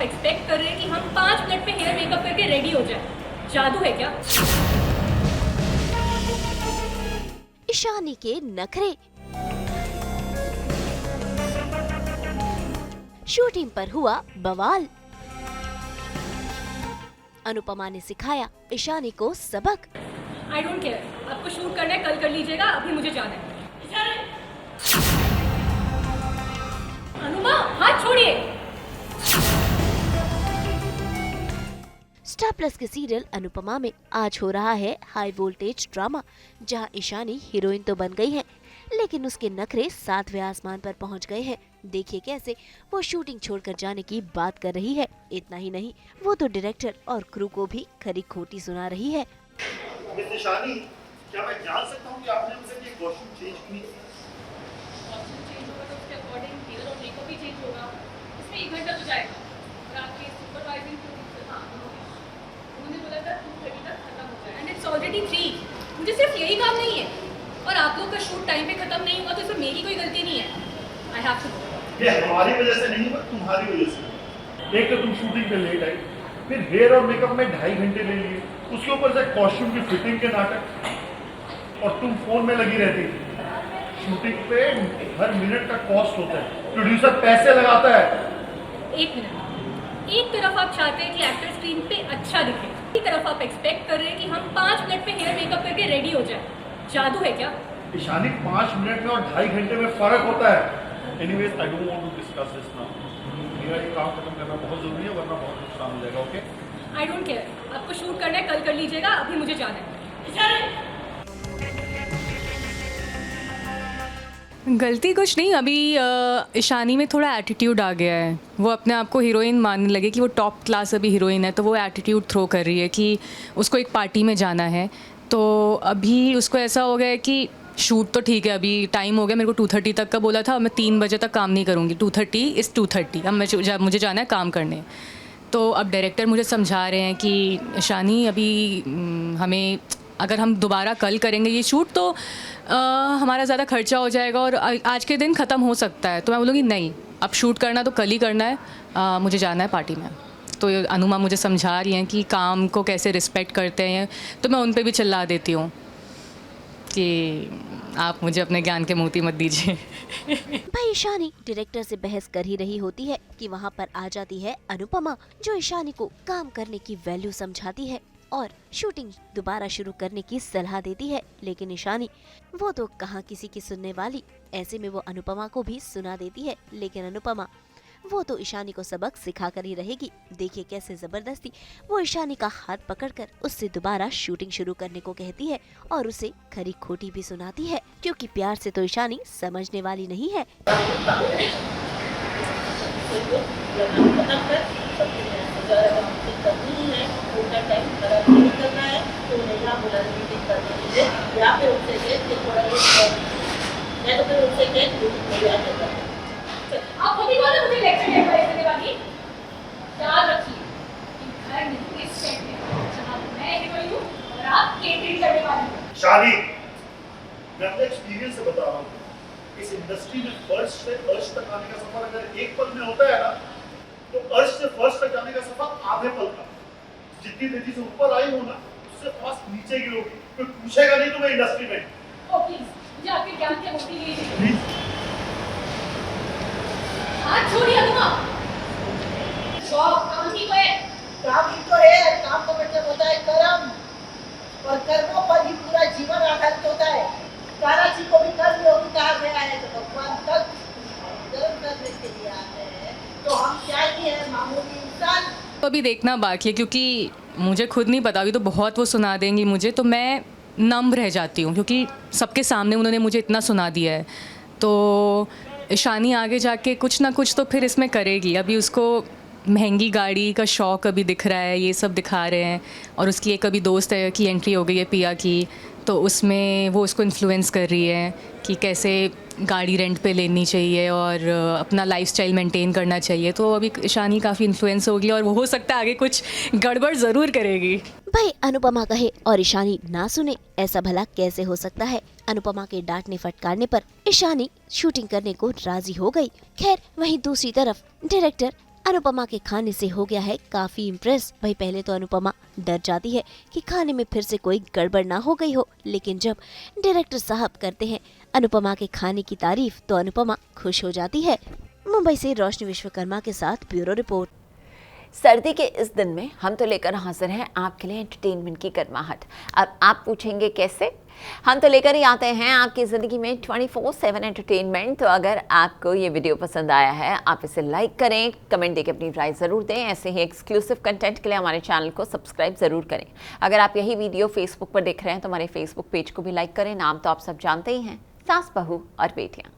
Expect कर रहे हैं कि हम 5 मिनट में हेयर मेकअप करके रेडी हो जाए। जादू है क्या? ईशानी के नखरे। शूटिंग पर हुआ बवाल। अनुपमा ने सिखाया ईशानी को सबक। आई डोंट केयर, आपको शूट करना है कल कर लीजिएगा, अभी मुझे जाना है। अनुमा, हाथ छोड़िए। स्टार प्लस के सीरियल अनुपमा में आज हो रहा है हाई वोल्टेज ड्रामा, जहां ईशानी हीरोइन तो बन गई है, लेकिन उसके नखरे 7वें आसमान पर पहुंच गए हैं। देखिए कैसे वो शूटिंग छोड़कर जाने की बात कर रही है। इतना ही नहीं, वो तो डायरेक्टर और क्रू को भी खरी खोटी सुना रही है। मिस ईशानी, क्या मैं जान सकता हूँ कि आपने मुझसे ये कॉस्ट्यूम चेंज क्यों नहीं? कॉस्ट्यूम चेंज होगा तो उसके अकॉर्डिंग हेयर और मेकअप भी चेंज होगा। इसमें 1 घंटा तो जाएगा। और आपकी सुपरवाइजिंग उन्होंने बोला था 2:30 तक खत्म हो जाए, एंड इट्स ऑलरेडी 3। मुझे सिर्फ यही काम नहीं है, और आप लोग का शूट टाइम पे खत्म नहीं हुआ तो इसमें मेरी कोई गलती नहीं है। I have to go. ये हमारी वजह से नहीं हुआ, तुम्हारी वजह से। एक तो तुम शूटिंग पे लेट आई, फिर हेयर और मेकअप में 2.5 घंटे ले लिए, उसके ऊपर से कॉस्ट्यूम की फिटिंग के नाटक, और तुम फोन में लगी रहती। शूटिंग पे हर मिनट का कॉस्ट होता है, प्रोड्यूसर पैसे लगाता है। 1 मिनट, एक तरफ आप चाहते हैं कि एक्टर स्क्रीन पे अच्छा दिखे, एक तरफ आप एक्सपेक्ट कर रहे हैं कि हम 5 मिनट में हेयर मेकअप करके रेडी हो जाए। जादू है क्या? ईशानी, 5 मिनट में और 2.5 घंटे में फर्क होता है। Anyways, I don't want to discuss this now. मेरा ये काम खत्म करना बहुत जरूरी है, वरना बहुत नुकसान हो जाएगा। ओके? आई डोंट केयर, आपको शूट करना है कल कर लीजिएगा, अभी मुझे जाना है। गलती कुछ नहीं, अभी ईशानी में थोड़ा एटीट्यूड आ गया है। वो अपने आप को हीरोइन मानने लगे कि वो टॉप क्लास अभी हीरोइन है, तो वो एटीट्यूड थ्रो कर रही है कि उसको एक पार्टी में जाना है। तो अभी उसको ऐसा हो गया है कि शूट तो ठीक है, अभी टाइम हो गया, मेरे को 2:30 तक का बोला था, मैं 3 बजे तक काम नहीं करूँगी। 2:30 इज़ 2:30, अब मुझे जाना है काम करने। तो अब डायरेक्टर मुझे समझा रहे हैं कि ईशानी, अभी हमें, अगर हम दोबारा कल करेंगे ये शूट तो हमारा ज़्यादा खर्चा हो जाएगा और आज के दिन ख़त्म हो सकता है। तो मैं बोलूँगी नहीं, अब शूट करना तो कल ही करना है, मुझे जाना है पार्टी में। तो अनुमा मुझे समझा रही हैं कि काम को कैसे रिस्पेक्ट करते हैं, तो मैं उन पे भी चिल्ला देती हूँ कि आप मुझे अपने ज्ञान के मोती मत दीजिए। भाई ईशानी डायरेक्टर से बहस कर ही रही होती है कि वहाँ पर आ जाती है अनुपमा, जो ईशानी को काम करने की वैल्यू समझाती है और शूटिंग दोबारा शुरू करने की सलाह देती है। लेकिन ईशानी वो तो कहाँ किसी की सुनने वाली, ऐसे में वो अनुपमा को भी सुना देती है। लेकिन अनुपमा वो तो ईशानी को सबक सिखा कर ही रहेगी। देखिए कैसे जबरदस्ती वो ईशानी का हाथ पकड़कर उससे दोबारा शूटिंग शुरू करने को कहती है और उसे खरी खोटी भी सुनाती है, क्योंकि प्यार से तो ईशानी समझने वाली नहीं है। आप खुद ही बोलो मुझे लेक्चर देने वाली। याद रखिए कि घर नहीं, इस सेट में जहाँ मैं हीरोइन हूँ और आप केटरिंग करने वाली हैं। शादी, मैं अपने एक्सपीरियंस से बता रहा हूँ, इस इंडस्ट्री में फर्स्ट से अर्श तक आने का सफर अगर एक पल में होता है ना, तो अर्श से फर्स्ट तक जाने का सफर आधे पल का। जितनी तेजी से ऊपर आई हो ना, उससे फास्ट नीचे गिरोगी। कोई पूछेगा नहीं तुम्हें इंडस्ट्री में। ओ प्लीज, मुझे आपके ज्ञान के मोती लीजिए। प्लीज। हाथ छोड़िए अनुमा। काम ही तो है। काम ही तो है। काम का मतलब होता है कर्म, और कर्मों पर ही पूरा जीवन आधारित होता है। ताराजी को भी कर्म योगी कहा गया है, तो भगवान तक कर्म करने के लिए आते हैं, तो हम क्या ही है, मामूली इंसान। तो अभी देखना बाकी है, क्योंकि मुझे खुद नहीं पता, अभी तो बहुत वो सुना देंगी मुझे, तो मैं नम रह जाती हूँ, क्योंकि सबके सामने उन्होंने मुझे इतना सुना दिया है। तो ईशानी आगे जाके कुछ ना कुछ तो फिर इसमें करेगी। अभी उसको महंगी गाड़ी का शौक़ अभी दिख रहा है, ये सब दिखा रहे हैं, और उसकी एक अभी दोस्त है की एंट्री हो गई है पिया की, तो उसमें वो उसको इन्फ्लुएंस कर रही है कि कैसे गाड़ी रेंट पे लेनी चाहिए और अपना लाइफस्टाइल मेंटेन करना चाहिए। तो अभी ईशानी काफ़ी इन्फ्लुएंस होगी और वो हो सकता है आगे कुछ गड़बड़ ज़रूर करेगी। भाई अनुपमा कहे और ईशानी ना सुने, ऐसा भला कैसे हो सकता है। अनुपमा के डांटने फटकारने पर ईशानी शूटिंग करने को राजी हो गई। खैर वहीं दूसरी तरफ डायरेक्टर अनुपमा के खाने से हो गया है काफी इम्प्रेस। वही पहले तो अनुपमा डर जाती है कि खाने में फिर से कोई गड़बड़ ना हो गई हो, लेकिन जब डायरेक्टर साहब करते हैं अनुपमा के खाने की तारीफ तो अनुपमा खुश हो जाती है। मुंबई से रोशनी विश्वकर्मा के साथ ब्यूरो रिपोर्ट। सर्दी के इस दिन में हम तो लेकर हाजिर हैं आपके लिए एंटरटेनमेंट की गर्माहट। अब आप पूछेंगे कैसे? हम तो लेकर ही आते हैं आपकी ज़िंदगी में 24/7 एंटरटेनमेंट। तो अगर आपको ये वीडियो पसंद आया है आप इसे लाइक करें, कमेंट देकर अपनी राय ज़रूर दें। ऐसे ही एक्सक्लूसिव कंटेंट के लिए हमारे चैनल को सब्सक्राइब ज़रूर करें। अगर आप यही वीडियो फेसबुक पर देख रहे हैं तो हमारे फेसबुक पेज को भी लाइक करें। नाम तो आप सब जानते ही हैं, सास बहू और बेटियाँ।